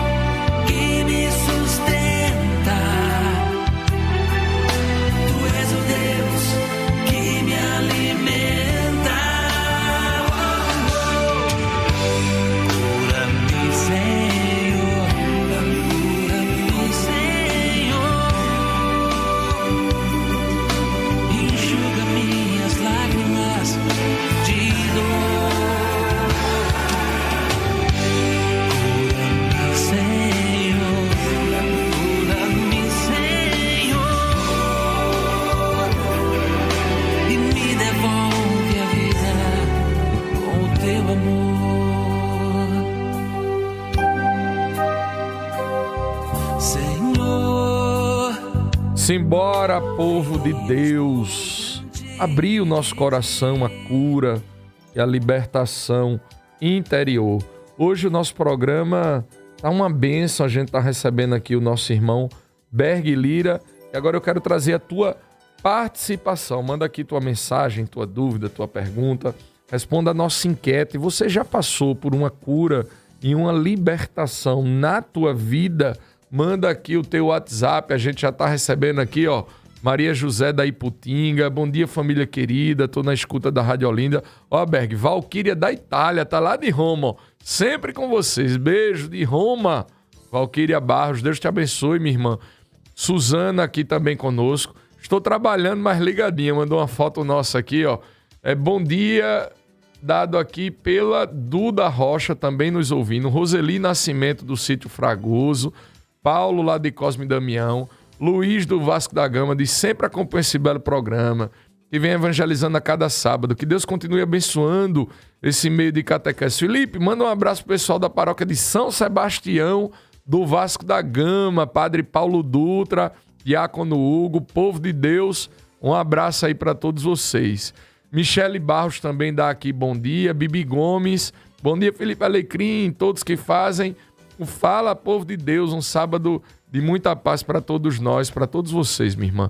que me sustenta, tu és o Deus que me alimenta. Cura-me, Senhor, cura-me, Senhor, enxuga minhas lágrimas de dor. Cura-me, Senhor, cura-me, Senhor, e me devolve a vida com o teu amor. Senhor, Simbora, povo de Deus, abrir o nosso coração à cura e à libertação interior. Hoje o nosso programa tá uma bênção, a gente tá recebendo aqui o nosso irmão Berg Lira, e agora eu quero trazer a tua participação. Manda aqui tua mensagem, tua dúvida, tua pergunta, responda a nossa enquete. Você já passou por uma cura e uma libertação na tua vida? Manda aqui o teu WhatsApp, a gente já tá recebendo aqui, ó, Maria José da Iputinga. Bom dia, família querida, tô na escuta da Rádio Olinda. Ó, Berg, Valquíria da Itália, tá lá de Roma, ó, sempre com vocês. Beijo de Roma, Valquíria Barros, Deus te abençoe, minha irmã. Suzana aqui também conosco. Estou trabalhando, mas ligadinha, mandou uma foto nossa aqui, ó. Bom dia, dado aqui pela Duda Rocha, também nos ouvindo. Roseli Nascimento, do Sítio Fragoso. Paulo, lá de Cosme Damião. Luiz, do Vasco da Gama, diz: sempre acompanha esse belo programa, que vem evangelizando a cada sábado. Que Deus continue abençoando esse meio de catequese. Felipe, manda um abraço pro pessoal da paróquia de São Sebastião, do Vasco da Gama, Padre Paulo Dutra, Diácono Hugo, povo de Deus, um abraço aí para todos vocês. Michele Barros também dá aqui bom dia. Bibi Gomes, bom dia, Felipe Alecrim, todos que fazem o Fala Povo de Deus, um sábado de muita paz para todos nós, para todos vocês, minha irmã.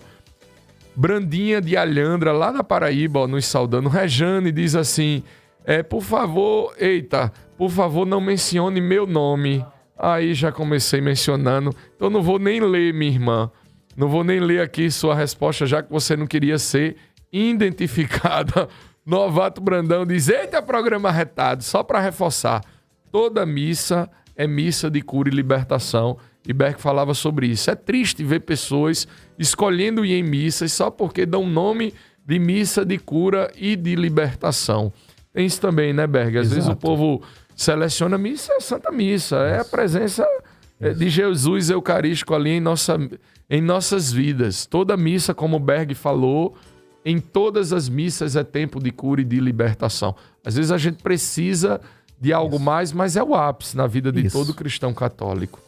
Brandinha de Alhandra, lá na Paraíba, ó, nos saudando. Rejane diz assim, por favor, não mencione meu nome. Aí já comecei mencionando, então não vou nem ler, minha irmã. Não vou nem ler aqui sua resposta, já que você não queria ser identificada. Novato Brandão diz, eita, programa retado, só para reforçar. Toda missa é missa de cura e libertação. E Berg falava sobre isso. É triste ver pessoas escolhendo ir em missas só porque dão nome de missa de cura e de libertação. Tem isso também, né, Berg? Às vezes o Exato. povo seleciona a missa, é a Santa Missa. É a presença de Jesus eucarístico ali em nossas vidas. Toda missa, como o Berg falou, em todas as missas é tempo de cura e de libertação. Às vezes a gente precisa de algo mais, mas é o ápice na vida de todo cristão católico.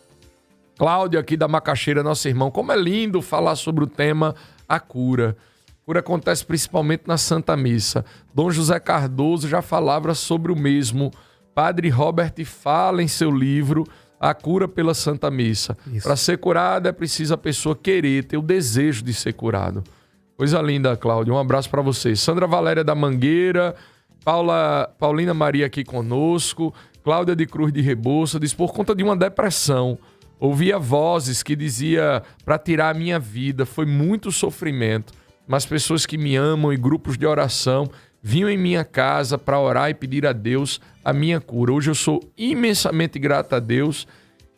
Cláudio aqui da Macaxeira, nosso irmão. Como é lindo falar sobre o tema a cura. A cura acontece principalmente na Santa Missa. Dom José Cardoso já falava sobre o mesmo. Padre Robert fala em seu livro A Cura pela Santa Missa. Para ser curado é preciso a pessoa querer, ter o desejo de ser curado. Coisa linda, Cláudio. Um abraço para vocês. Sandra Valéria da Mangueira, Paulina Maria aqui conosco, Cláudia de Cruz de Rebouça, diz: por conta de uma depressão, ouvia vozes que dizia para tirar a minha vida, foi muito sofrimento, mas pessoas que me amam e grupos de oração vinham em minha casa para orar e pedir a Deus a minha cura. Hoje eu sou imensamente grato a Deus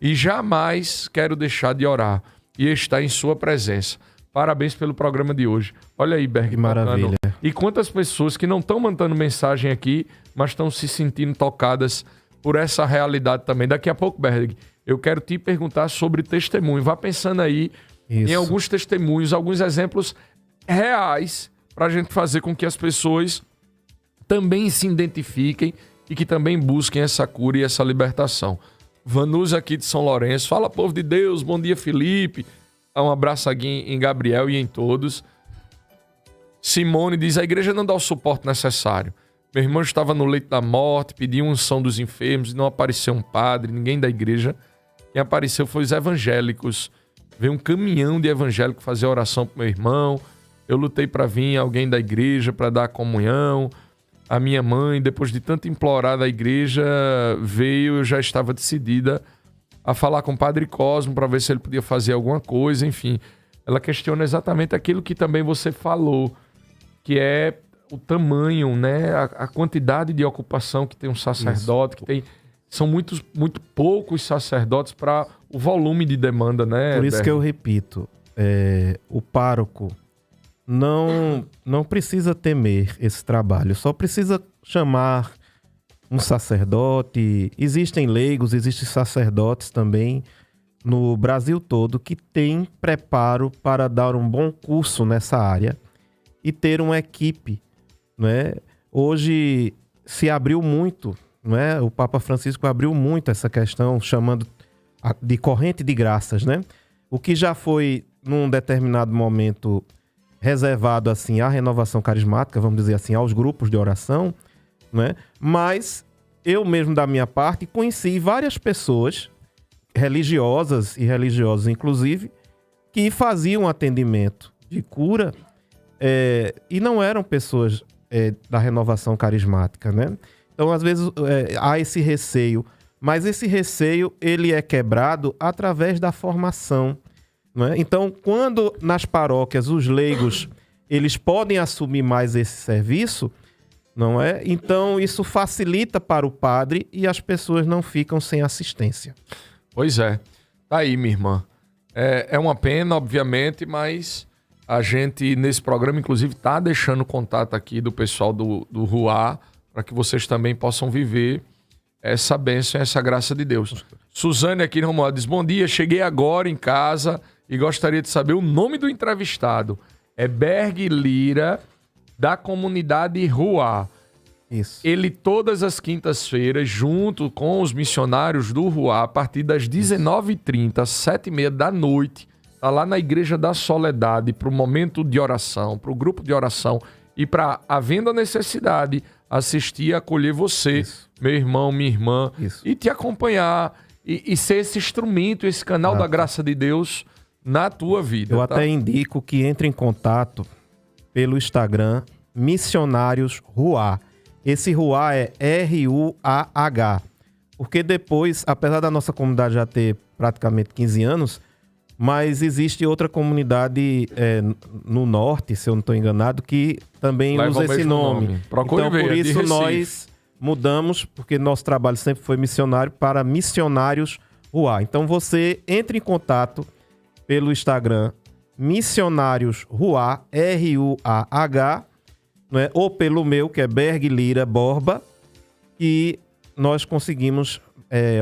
e jamais quero deixar de orar e estar em sua presença. Parabéns pelo programa de hoje. Olha aí, Berg, que maravilha. E quantas pessoas que não estão mandando mensagem aqui, mas estão se sentindo tocadas por essa realidade também. Daqui a pouco, Berg, eu quero te perguntar sobre testemunho. Vá pensando aí em alguns testemunhos, alguns exemplos reais para a gente fazer com que as pessoas também se identifiquem e que também busquem essa cura e essa libertação. Vanus aqui de São Lourenço. Fala, povo de Deus. Bom dia, Felipe. Um abraço aqui em Gabriel e em todos. Simone diz: a igreja não dá o suporte necessário. Meu irmão estava no leito da morte, pediu unção dos enfermos, não apareceu um padre, ninguém da igreja. Quem apareceu foi os evangélicos. Veio um caminhão de evangélicos fazer oração para meu irmão. Eu lutei para vir alguém da igreja para dar a comunhão. A minha mãe, depois de tanto implorar da igreja, veio, eu já estava decidida a falar com o Padre Cosmo para ver se ele podia fazer alguma coisa, enfim. Ela questiona exatamente aquilo que também você falou, que é o tamanho, né? A quantidade de ocupação que tem um sacerdote, que tem... São muito poucos sacerdotes para o volume de demanda, né? Por isso que eu repito, o pároco não precisa temer esse trabalho, só precisa chamar um sacerdote. Existem leigos, existem sacerdotes também no Brasil todo que têm preparo para dar um bom curso nessa área e ter uma equipe, né? Hoje se abriu muito, né? O Papa Francisco abriu muito essa questão, chamando de corrente de graças, né? O que já foi, num determinado momento, reservado assim à renovação carismática, vamos dizer assim, aos grupos de oração, né? Mas eu mesmo, da minha parte, conheci várias pessoas, religiosas e religiosos inclusive, que faziam atendimento de cura e não eram pessoas da renovação carismática, né? Então, às vezes, há esse receio, mas esse receio ele é quebrado através da formação, não é? Então, quando nas paróquias os leigos eles podem assumir mais esse serviço, não é? Então, isso facilita para o padre e as pessoas não ficam sem assistência. Pois é. Tá aí, minha irmã. É uma pena, obviamente, mas a gente, nesse programa, inclusive, tá deixando contato aqui do pessoal do RUA para que vocês também possam viver essa bênção, essa graça de Deus. Suzane aqui no Romualdo diz: bom dia, cheguei agora em casa e gostaria de saber o nome do entrevistado. É Berg Lira, da comunidade RUA. Isso. Ele, todas as quintas-feiras, junto com os missionários do RUA, a partir das 19h30, 7h30 da noite, está lá na Igreja da Soledade, para o momento de oração, para o grupo de oração e para, havendo a necessidade, assistir e acolher você, meu irmão, minha irmã, e te acompanhar e ser esse instrumento, esse canal da graça de Deus na tua vida. Eu até indico que entre em contato pelo Instagram Missionários RUA. Esse RUA é RUAH. Porque depois, apesar da nossa comunidade já ter praticamente 15 anos, mas existe outra comunidade no norte, se eu não estou enganado, que também usa esse nome. Procure ver, por isso nós mudamos, porque nosso trabalho sempre foi missionário, para Missionários RUA. Então você entre em contato pelo Instagram Missionários RUA, RUAH, não é? Ou pelo meu, que é Berg Lira Borba, e nós conseguimos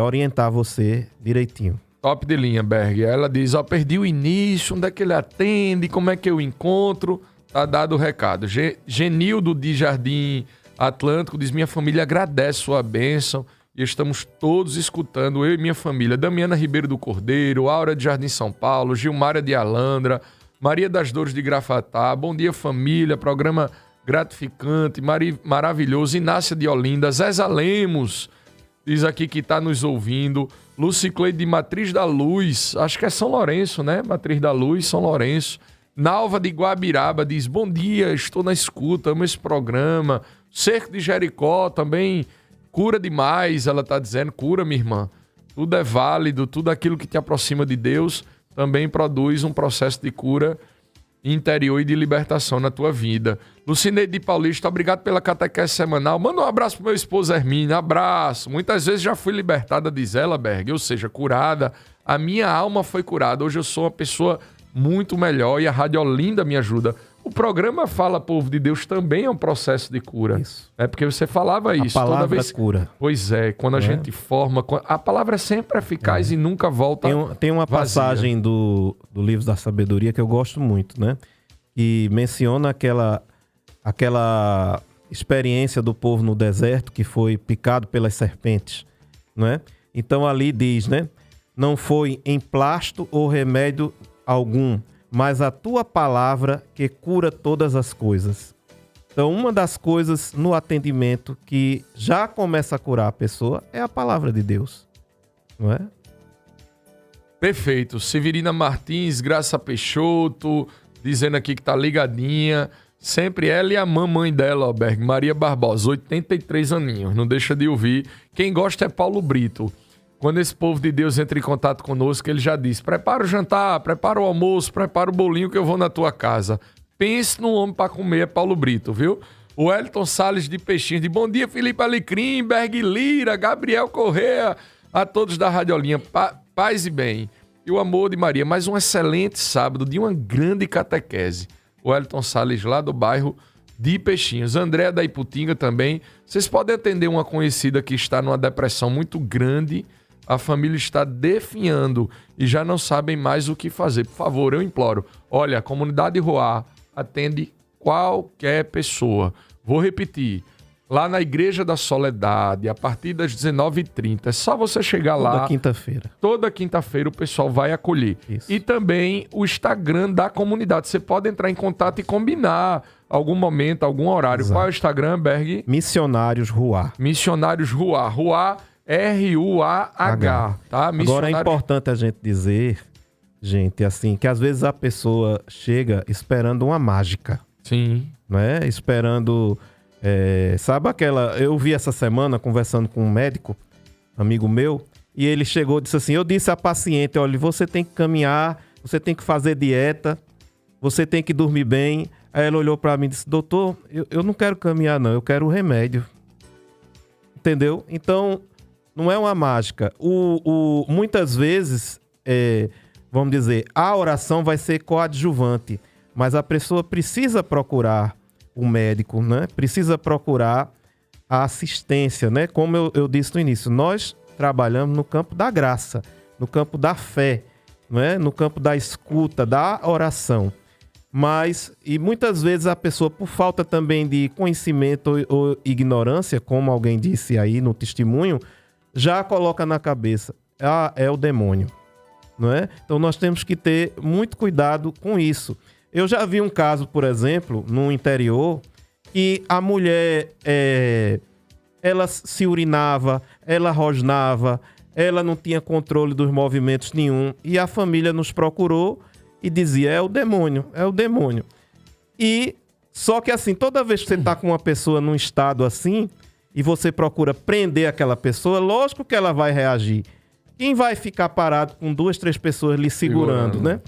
orientar você direitinho. Top de linha, Berg. Ela diz, perdi o início, onde é que ele atende, como é que eu encontro? Tá dado o recado. Genildo de Jardim Atlântico diz, minha família agradece sua bênção e estamos todos escutando, eu e minha família. Damiana Ribeiro do Cordeiro, Aura de Jardim São Paulo, Gilmária de Alandra, Maria das Dores de Grafatá, bom dia família, programa gratificante, maravilhoso. Inácia de Olinda, Zéza Lemos diz aqui que está nos ouvindo, Lucicleide de Matriz da Luz, acho que é São Lourenço, né? Matriz da Luz, São Lourenço. Nalva de Guabiraba diz, bom dia, estou na escuta, amo esse programa. Cerco de Jericó também, cura demais, ela está dizendo, cura, minha irmã. Tudo é válido, tudo aquilo que te aproxima de Deus também produz um processo de cura interior e de libertação na tua vida. Lucineide de Paulista, obrigado pela catequese semanal. Manda um abraço pro meu esposo Hermínio, abraço. Muitas vezes já fui libertada, diz ela, Berg, ou seja, curada. A minha alma foi curada, hoje eu sou uma pessoa muito melhor e a Rádio Olinda me ajuda. O programa Fala Povo de Deus também é um processo de cura. Isso. É porque você falava isso. A palavra toda vez... cura. Pois é, quando a gente forma... A palavra é sempre eficaz e nunca volta Tem uma vazia. passagem do Livro da Sabedoria que eu gosto muito, né? Que menciona aquela experiência do povo no deserto que foi picado pelas serpentes, né? Então ali diz, né? Não foi emplasto ou remédio algum, mas a tua palavra que cura todas as coisas. Então, uma das coisas no atendimento que já começa a curar a pessoa é a palavra de Deus, não é? Perfeito. Severina Martins, Graça Peixoto, dizendo aqui que tá ligadinha. Sempre ela e a mamãe dela, Berg, Maria Barbosa, 83 aninhos. Não deixa de ouvir. Quem gosta é Paulo Brito. Quando esse povo de Deus entra em contato conosco, ele já diz, prepara o jantar, prepara o almoço, prepara o bolinho que eu vou na tua casa. Pense num homem para comer, é Paulo Brito, viu? O Elton Salles de Peixinhos, de bom dia, Felipe Alecrim, Berg Lira, Gabriel Correa, a todos da Radiolinha, paz e bem. E o amor de Maria, mais um excelente sábado de uma grande catequese. O Elton Salles lá do bairro de Peixinhos. Andréa da Iputinga também. Vocês podem atender uma conhecida que está numa depressão muito grande. A família está definhando e já não sabem mais o que fazer. Por favor, eu imploro. Olha, a comunidade Roar atende qualquer pessoa. Vou repetir. Lá na Igreja da Soledade, a partir das 19h30. É só você chegar lá. Toda quinta-feira. Toda quinta-feira o pessoal vai acolher. Isso. E também o Instagram da comunidade. Você pode entrar em contato e combinar algum momento, algum horário. Exato. Qual é o Instagram, Berg? Missionários Ruar. Missionários Ruar. Ruar, R-U-A-H. Tá? Agora é importante a gente dizer, gente, assim, que às vezes a pessoa chega esperando uma mágica. Sim. Né? Esperando... sabe aquela... Eu vi essa semana conversando com um médico, amigo meu, e ele chegou e disse assim, eu disse à paciente, olha, você tem que caminhar, você tem que fazer dieta, você tem que dormir bem. Aí ela olhou para mim e disse, doutor, eu não quero caminhar não, eu quero o remédio. Entendeu? Então, não é uma mágica. Muitas vezes, vamos dizer, a oração vai ser coadjuvante, mas a pessoa precisa procurar o médico, né? Precisa procurar a assistência, né? Como eu disse no início, nós trabalhamos no campo da graça, no campo da fé, né? No campo da escuta, da oração. E muitas vezes a pessoa, por falta também de conhecimento ou ignorância, como alguém disse aí no testemunho, já coloca na cabeça, é o demônio, não é? Então nós temos que ter muito cuidado com isso. Eu já vi um caso, por exemplo, no interior, que a mulher, ela se urinava, ela rosnava, ela não tinha controle dos movimentos nenhum, e a família nos procurou e dizia, é o demônio. E só que assim, toda vez que você está com uma pessoa num estado assim, e você procura prender aquela pessoa, lógico que ela vai reagir. Quem vai ficar parado com 2, 3 pessoas lhe segurando, né?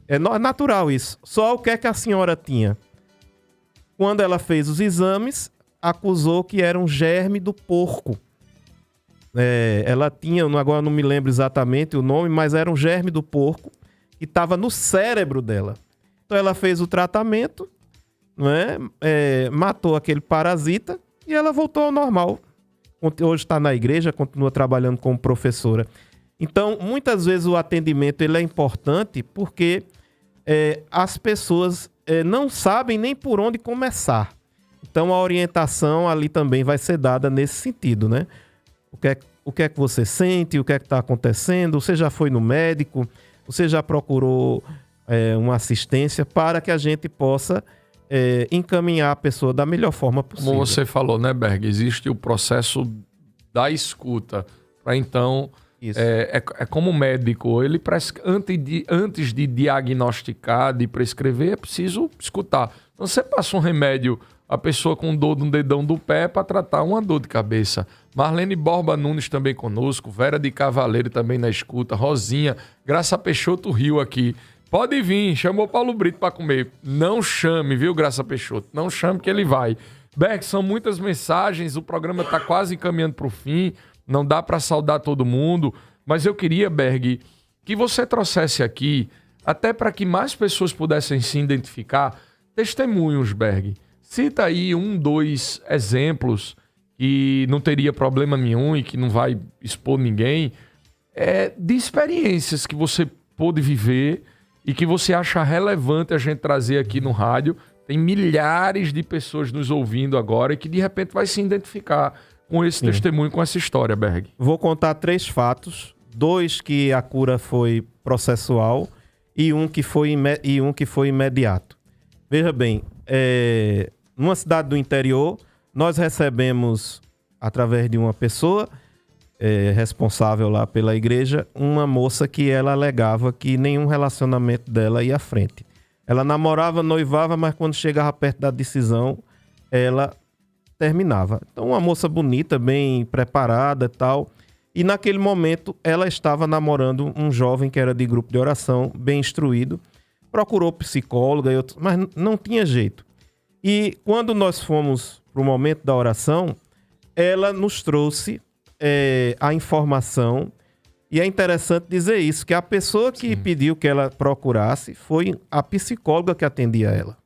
É natural isso. Só o que é que a senhora tinha? Quando ela fez os exames, acusou que era um germe do porco. Ela tinha, agora não me lembro exatamente o nome, mas era um germe do porco que estava no cérebro dela. Então ela fez o tratamento não é? Matou aquele parasita e ela voltou ao normal. Hoje está na igreja, continua trabalhando como professora. Então, muitas vezes o atendimento ele é importante porque as pessoas não sabem nem por onde começar. Então, a orientação ali também vai ser dada nesse sentido, né? O que é que você sente? O que é que está acontecendo? Você já foi no médico? Você já procurou uma assistência para que a gente possa encaminhar a pessoa da melhor forma possível? Como você falou, né, Berg? Existe o processo da escuta. Para então... Isso. É como médico, ele antes de diagnosticar, de prescrever, é preciso escutar. Então você passa um remédio, a pessoa com dor no dedão do pé para tratar uma dor de cabeça. Marlene Borba Nunes também conosco, Vera de Cavaleiro também na escuta, Rosinha, Graça Peixoto Rio aqui. Pode vir, chamou Paulo Brito para comer. Não chame, viu, Graça Peixoto? Não chame que ele vai. Berg, são muitas mensagens, o programa está quase caminhando para o fim. Não dá para saudar todo mundo, mas eu queria, Berg, que você trouxesse aqui, até para que mais pessoas pudessem se identificar, testemunhos, Berg. Cita aí 2 exemplos que não teria problema nenhum e que não vai expor ninguém, de experiências que você pôde viver e que você acha relevante a gente trazer aqui no rádio. Tem milhares de pessoas nos ouvindo agora e que de repente vai se identificar com esse testemunho, com essa história, Berg. Vou contar 3 fatos. 2 que a cura foi processual e um que foi imediato. Veja bem, numa cidade do interior, nós recebemos, através de uma pessoa responsável lá pela igreja, uma moça que ela alegava que nenhum relacionamento dela ia à frente. Ela namorava, noivava, mas quando chegava perto da decisão, ela terminava. Então, uma moça bonita, bem preparada e tal. E naquele momento, ela estava namorando um jovem que era de grupo de oração, bem instruído. Procurou psicóloga, mas não tinha jeito. E quando nós fomos para o momento da oração, ela nos trouxe a informação. E é interessante dizer isso, que a pessoa que pediu que ela procurasse foi a psicóloga que atendia ela.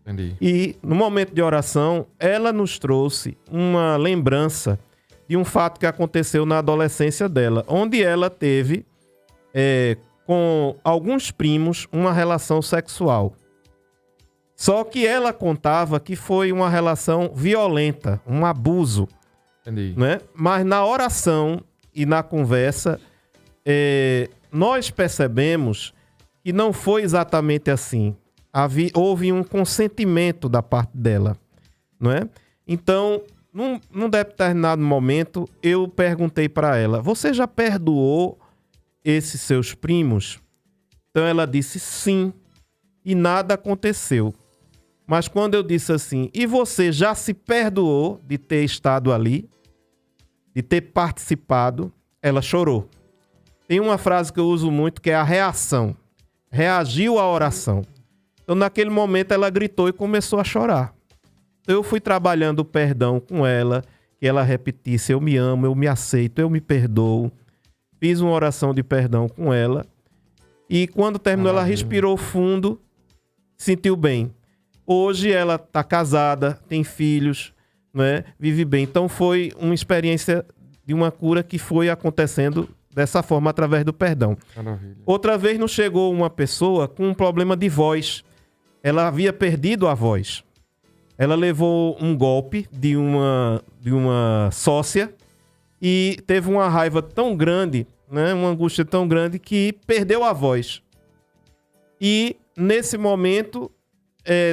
Entendi. E no momento de oração, ela nos trouxe uma lembrança de um fato que aconteceu na adolescência dela, onde ela teve, com alguns primos, uma relação sexual. Só que ela contava que foi uma relação violenta, um abuso. Entendi. Né? Mas na oração e na conversa, nós percebemos que não foi exatamente assim. Houve um consentimento da parte dela, não é? Então, num determinado momento, eu perguntei para ela: você já perdoou esses seus primos? Então ela disse sim, e nada aconteceu. Mas quando eu disse assim: e você já se perdoou de ter estado ali, de ter participado? Ela chorou. Tem uma frase que eu uso muito que é a reação. Reagiu à oração. Então, naquele momento, ela gritou e começou a chorar. Então, eu fui trabalhando o perdão com ela, que ela repetisse: eu me amo, eu me aceito, eu me perdoo. Fiz uma oração de perdão com ela. E quando terminou, ela respirou fundo, sentiu bem. Hoje, ela está casada, tem filhos, né? Vive bem. Então, foi uma experiência de uma cura que foi acontecendo dessa forma, através do perdão. Maravilha. Outra vez nos chegou uma pessoa com um problema de voz. Ela havia perdido a voz. Ela levou um golpe de uma sócia e teve uma raiva tão grande, né, uma angústia tão grande, que perdeu a voz. E nesse momento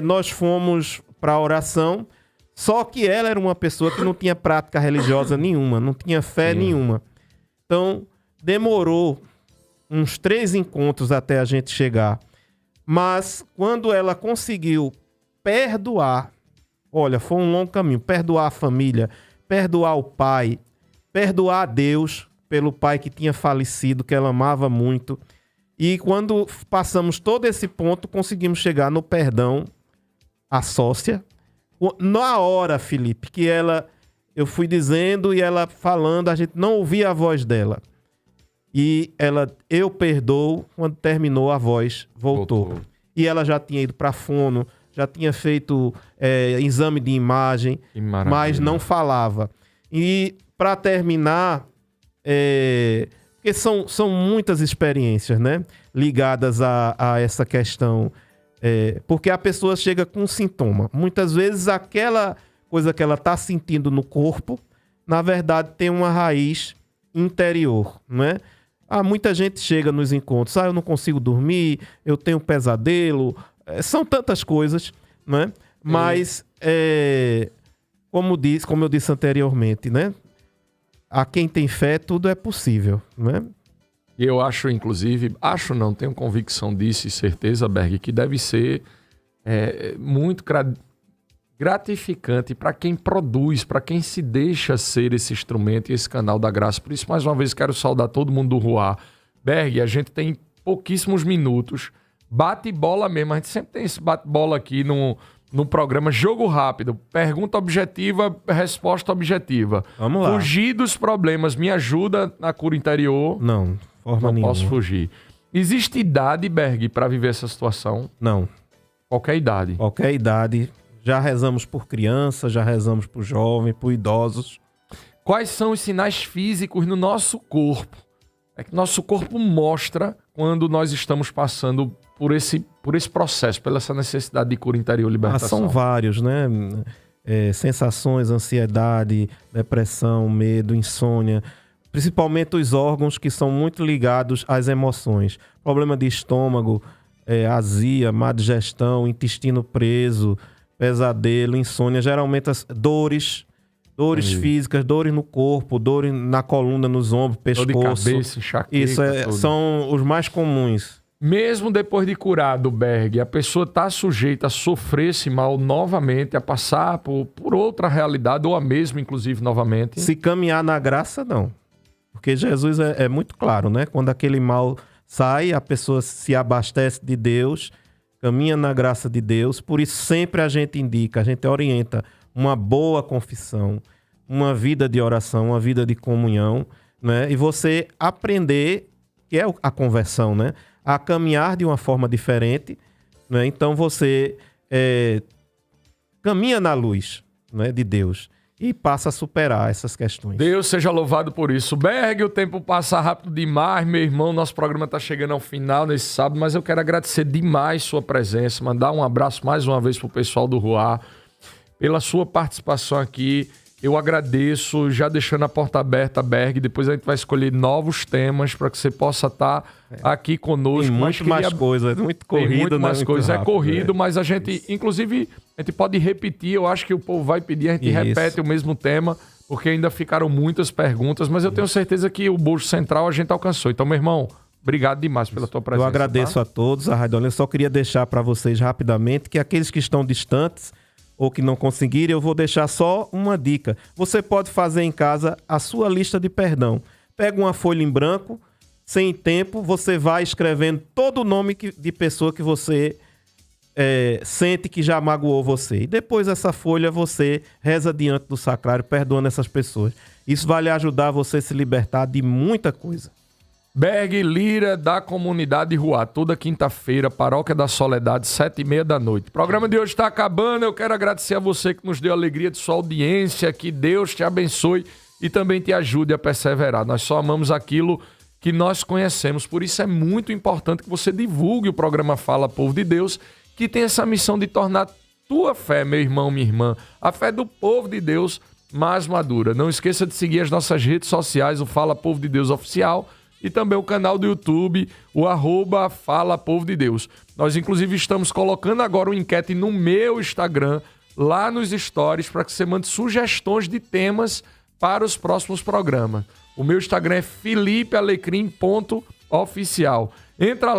nós fomos para a oração, só que ela era uma pessoa que não tinha prática religiosa nenhuma, não tinha fé nenhuma. Então demorou uns 3 encontros até a gente chegar. Mas quando ela conseguiu perdoar, olha, foi um longo caminho, perdoar a família, perdoar o pai, perdoar a Deus pelo pai que tinha falecido, que ela amava muito. E quando passamos todo esse ponto, conseguimos chegar no perdão à sócia. Na hora, Felipe, que eu fui dizendo e ela falando, a gente não ouvia a voz dela. E ela, eu perdoo, quando terminou a voz, voltou. E ela já tinha ido para fono, já tinha feito exame de imagem, mas não falava. E para terminar, porque são muitas experiências, né, ligadas a essa questão, porque a pessoa chega com um sintoma. Muitas vezes aquela coisa que ela está sentindo no corpo, na verdade tem uma raiz interior, né? Muita gente chega nos encontros, eu não consigo dormir, eu tenho pesadelo, são tantas coisas, né? Mas, como eu disse anteriormente, né? A quem tem fé, tudo é possível, né? E eu acho, inclusive, tenho convicção disso e certeza, Berg, que deve ser muito gratificante para quem produz, para quem se deixa ser esse instrumento e esse canal da graça. Por isso, mais uma vez, quero saudar todo mundo do Ruá. Berg, a gente tem pouquíssimos minutos, bate-bola mesmo. A gente sempre tem esse bate-bola aqui no programa Jogo Rápido. Pergunta objetiva, resposta objetiva. Vamos lá. Fugir dos problemas me ajuda na cura interior? Não, forma nenhuma. Não posso fugir. Existe idade, Berg, para viver essa situação? Não. Qualquer idade? Qualquer idade. Já rezamos por crianças, já rezamos por jovens, por idosos. Quais são os sinais físicos no nosso corpo? É que nosso corpo mostra quando nós estamos passando por esse processo, pela essa necessidade de cura interior, libertação. São vários, né? Sensações, ansiedade, depressão, medo, insônia. Principalmente os órgãos que são muito ligados às emoções. Problema de estômago, azia, má digestão, intestino preso, pesadelo, insônia, geralmente as dores físicas, dores no corpo, dores na coluna, nos ombros, pescoço. Dor de cabeça, enxaqueca, isso são os mais comuns. Mesmo depois de curado, Berg, a pessoa está sujeita a sofrer esse mal novamente, a passar por outra realidade, ou a mesma, inclusive, novamente? Se caminhar na graça, não. Porque Jesus é muito claro, né? Quando aquele mal sai, a pessoa se abastece de Deus, caminha na graça de Deus. Por isso sempre a gente indica, a gente orienta uma boa confissão, uma vida de oração, uma vida de comunhão, né? E você aprender, que é a conversão, né? A caminhar de uma forma diferente, né? Então você caminha na luz, né, de Deus e passa a superar essas questões. Deus seja louvado por isso. Berg, o tempo passa rápido demais, meu irmão. Nosso programa está chegando ao final nesse sábado, mas eu quero agradecer demais sua presença, mandar um abraço mais uma vez para o pessoal do Ruá, pela sua participação aqui. Eu agradeço, já deixando a porta aberta, Berg. Depois a gente vai escolher novos temas para que você possa estar aqui conosco. Tem muito mais coisas, muito corrido. Tem muito mais coisas, rápido, corrido, mas a gente, inclusive, a gente pode repetir. Eu acho que o povo vai pedir, a gente repete o mesmo tema, porque ainda ficaram muitas perguntas, mas eu tenho certeza que o bojo central a gente alcançou. Então, meu irmão, obrigado demais pela tua presença. Eu agradeço a todos, a Rádio Online. Eu só queria deixar para vocês rapidamente que aqueles que estão distantes ou que não conseguirem, eu vou deixar só uma dica. Você pode fazer em casa a sua lista de perdão. Pega uma folha em branco, sem tempo, você vai escrevendo todo o nome de pessoa que você sente que já magoou você. E depois essa folha você reza diante do sacrário, perdoando essas pessoas. Isso vai lhe ajudar você a se libertar de muita coisa. Berg Lira, da comunidade Ruá, toda quinta-feira, Paróquia da Soledade, 7h30 da noite. O programa de hoje está acabando, eu quero agradecer a você que nos deu a alegria de sua audiência, que Deus te abençoe e também te ajude a perseverar. Nós só amamos aquilo que nós conhecemos, por isso é muito importante que você divulgue o programa Fala Povo de Deus, que tem essa missão de tornar tua fé, meu irmão, minha irmã, a fé do povo de Deus mais madura. Não esqueça de seguir as nossas redes sociais, o Fala Povo de Deus Oficial, e também o canal do YouTube, o @Fala Povo de Deus. Nós, inclusive, estamos colocando agora uma enquete no meu Instagram, lá nos stories, para que você mande sugestões de temas para os próximos programas. O meu Instagram é felipealecrim.oficial. Entra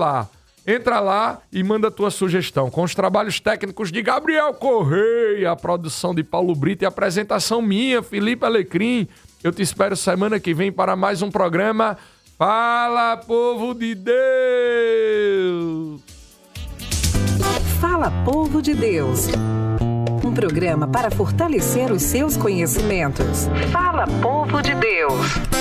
lá e manda a tua sugestão. Com os trabalhos técnicos de Gabriel Correia, a produção de Paulo Brito e a apresentação minha, Felipe Alecrim. Eu te espero semana que vem para mais um programa Fala, Povo de Deus! Fala, Povo de Deus! Um programa para fortalecer os seus conhecimentos. Fala, Povo de Deus!